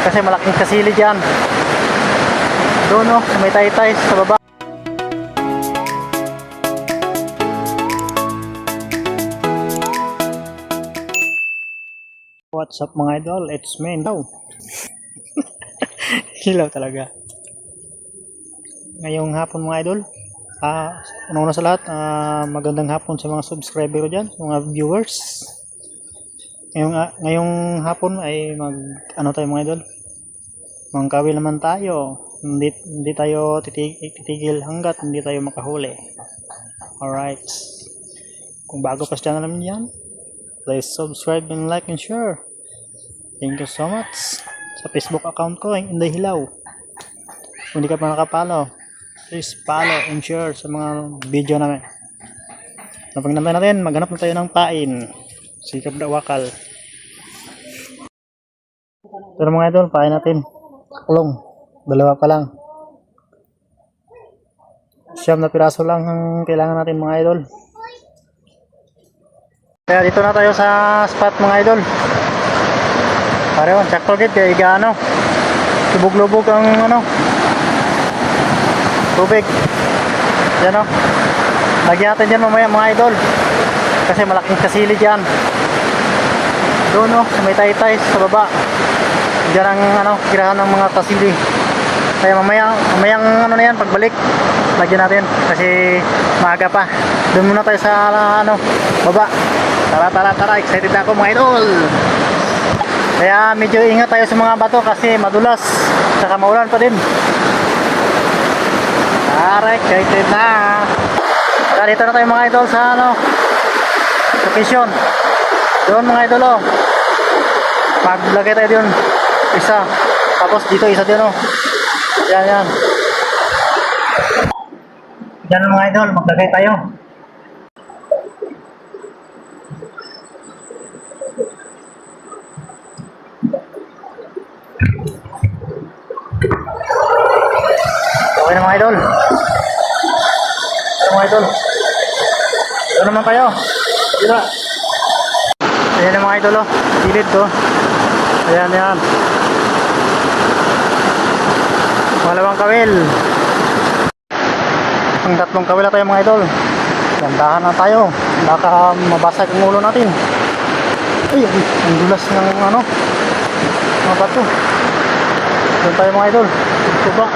Kasi malaking kasili dyan. Doon no, sa may taytay sa baba. What's up mga idol? It's me now. Hilaw talaga. Ngayong hapon mga idol. Una sa lahat, magandang hapon sa mga subscriber ko dyan, mga viewers. Ngayong hapon ay tayo mga idol. Mangkawil naman tayo. Hindi tayo titigil hanggat hindi tayo makahuli. Alright. Kung bago pa sa channel namin yan, please subscribe and like and share. Thank you so much. Sa Facebook account ko, Inday Hilaw. Kung hindi ka pa nakapalo, please follow and share sa mga video namin. Napagnantay natin, maghanap na tayo ng pain. Sikap na wakal. Pero mga idol, pain natin. Kulong. Dalawa pa lang. 9 na piraso lang ang kailangan natin mga idol. Kaya dito na tayo sa spot mga idol. Pareho, sakto git kaya igano. Lubog-lubog ang tubig. Yan o. Lagyan natin dyan mamaya mga idol. Kasi malaking kasili dyan. Doon o, sa may taytay sa baba. Diyan ang kirahan ng mga kasili. Kaya mamayang na yan, pagbalik lagyan natin kasi maaga pa. Doon muna tayo sa baba. Tara, excited ako mga idol. Kaya medyo ingat tayo sa mga bato kasi madulas, saka maulan pa din. Tara, excited na. Kaya dito na tayo mga idol sa location. Doon mga idol maglagay tayo doon isa, tapos dito isa din yan mga idol, maglagay tayo. Okay na mga idol. Ito naman tayo. Diba? Ayan na mga idol Silid to. Ayan. Malawang kawil. Ang 3 kawil na tayo mga idol. Gandahan na tayo. Baka mabasag ang ulo natin. Ay, ang dulas ng mga bato. Doon tayo mga idol. Tuba.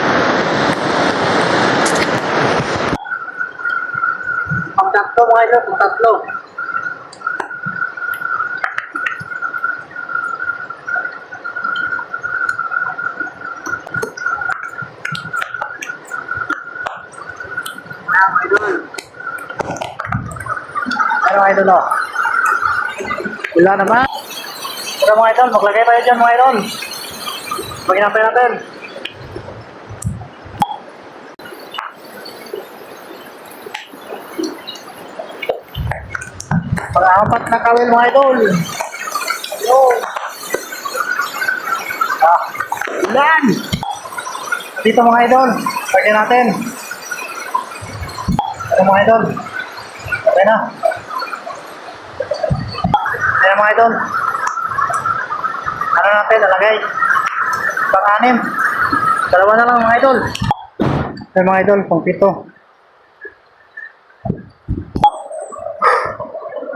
Ang 3 mga idol, ang 3. Mga idol wala naman. Pero mga idol, maglagay tayo dyan mga idol. Maginapay natin. Pag-apat na kawil mga idol. Ilan dito mga idol, lagyan natin. Mga idol, okay na. Ayan mga idol. Natin, nalagay. Pang-6. 2 na lang mga idol. Ayan mga idol, pang-7.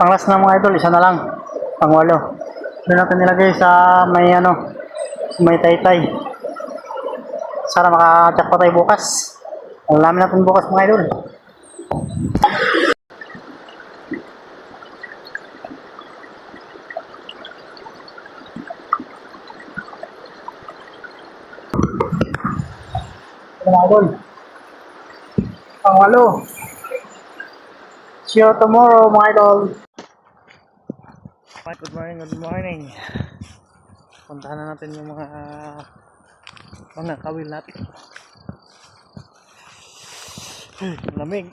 Pang-last na mga idol, 1 na lang. Pang-8. Doon natin nilagay sa may taytay. Sana maka-check pa tayo bukas. Alamin natin bukas mga idol. Mga idol, pang-8. See you tomorrow mga idol. Good morning. Puntahan na natin yung mga kawil natin. Lamig.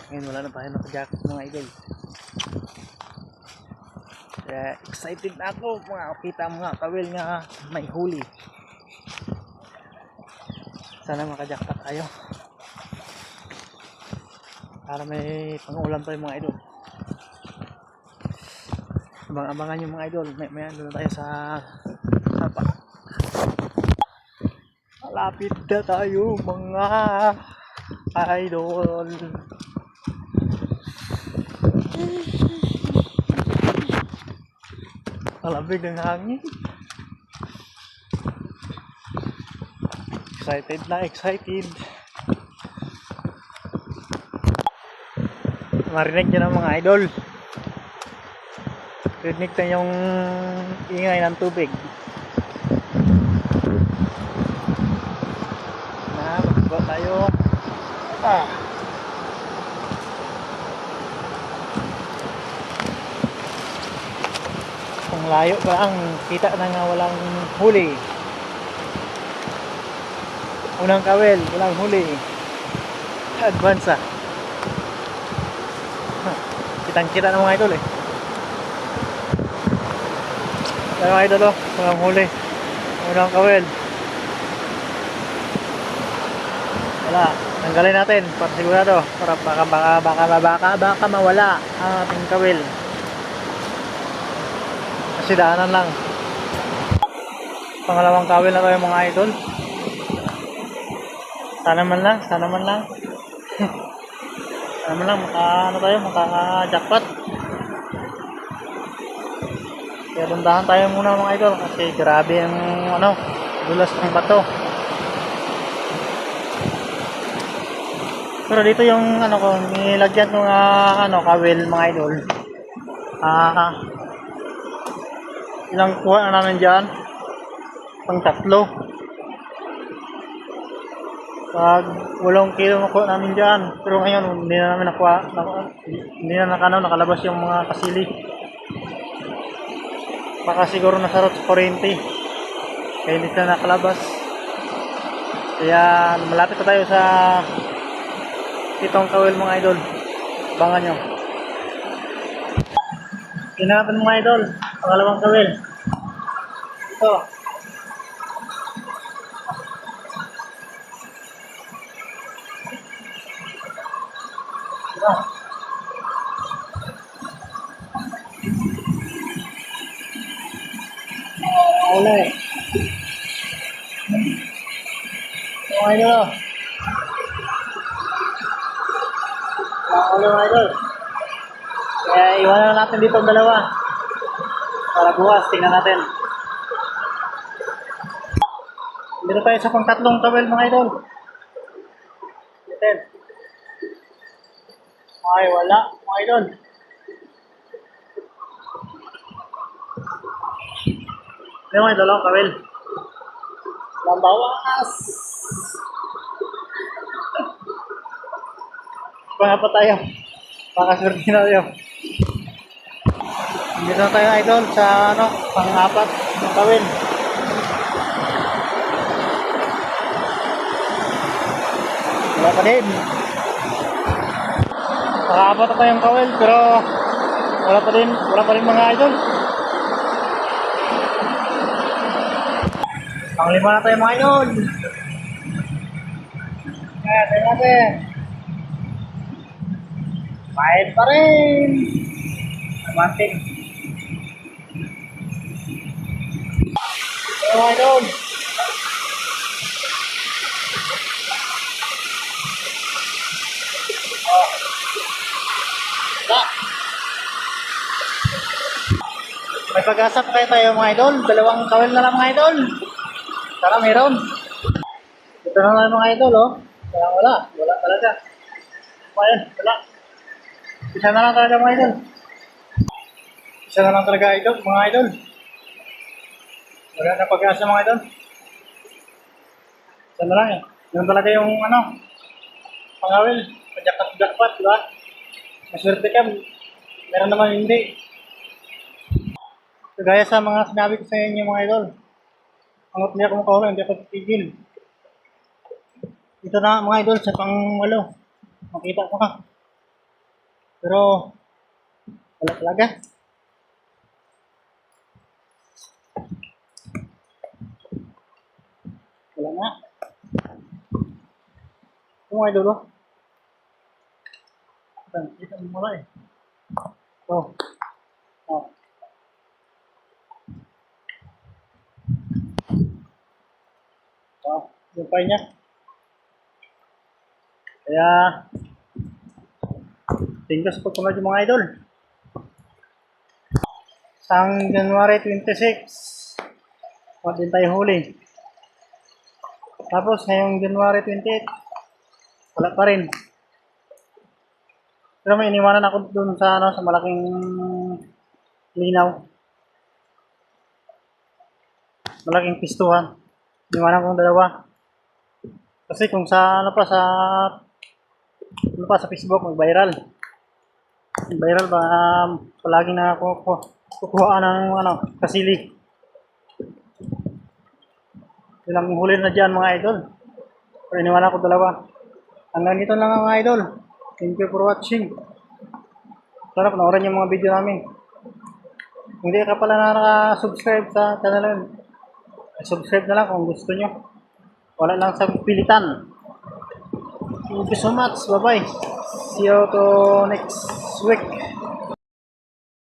Ngayon wala na tayo naka-jacket mga idol. Kaya excited na ako makakita mga kawil nga may huli. Sana maka-jacket tayo para may pang-ulam tayo mga idol. Abang-abangan yung mga idol. May doon tayo sa sapa. Malapit na tayo mga idol. Malamig ang hangin. Excited na excited. Marinig nyo ng mga idol. Rinig na yung ingay ng tubig. Na, magbawa tayo. Ang layo pa lang, kita na nga walang huli. Unang kawel, walang huli. Advance ah. Kitang-kita ng mga idol eh. Pero mga idol oh, walang huli. Unang kawel. Wala, tanggalin natin para sigurado, para baka mawala ang ating kawel. Kasi daanan lang. Pangalawang kawel na tayo mga idol. Sana man lang sana man lang maka-jackpot. Kaya bundahan tayo muna mga idol kasi grabe ang dulas ng bato. Pero dito yung ko nilagyan ng kawel mga idol. Ilang kuha na namin diyan? Pang 3. Pag 8 kilo makuha namin diyan. Pero ngayon hindi na namin nakuha. Hindi na nakalabas yung mga kasili. Baka siguro nasarot sa 40. Kaya hindi na nakalabas. Kaya malapit na tayo sa itong kawel mga idol. Abangan nyo. Tingnan mga idol. Pangalawang kawel. Ito. Ito. Ulay. Mga idol. Mga idol. Kaya iwanan natin dito ang dalawa. Para bukas, tingnan natin. Dito tayo sa pang-3 kawel mga idol. Natin. Ay, wala mga idol. Ito mga idol, kawel. Lambawas! Baka pa tayo. Baka swerte na tayo. Dito na tayo idol sa pang-4 ng kawel. Wala pa din. Pang-4 na tayong kawel pero wala pa din mga idol. Pang-5 na tayo mga idol. Kaya tayo natin. Mahit pa rin. Mamanting. Mga idol. May pag-asa pa kayo tayo mga idol. 2 kawel na lang mga idol. Sana meron. Ito na lang mga idol oh. Kaya wala talaga. Ayan, wala. Isa na lang talaga mga idol. Isa na lang talaga idol, mga idol. Wala na pag-asa mga idol. Isa na lang eh. Yan talaga yung pangawil. Jackpot, di ba? Maswerte ka. Meron naman hindi. So, gaya sa mga sinabi ko sa inyo mga idol. Angat niya kung makahuli, hindi ako titigil. Ito na mga idol sa pang-8. Makita ko na. Pero wala talaga. Wala nga. Ito mga idol oh. Kita mo mula eh. Ito. Oh. yung pay niya. Kaya, thank you sa pagpunod yung mga idol. Sang January 26, wala din tayo huli. Tapos ngayong January 28, wala pa rin. Pero may iniwanan ako dun sa sa malaking linaw. Malaking pistuhan. Iniwanan kong dalawa. Kasi kung sa sa Facebook mag-viral. Viral ba palagi na ako kukuha ng kasili. Ilang huli na dyan mga idol. Pero iniwanan ko dalawa. Hanggang dito lang mga idol. Thank you for watching. Sana panoorin yung mga video namin. Kung hindi ka pala naka-subscribe sa channel namin, subscribe na lang kung gusto nyo. Wala lang sa pilitan. Thank you so much. Bye-bye. See you to next week.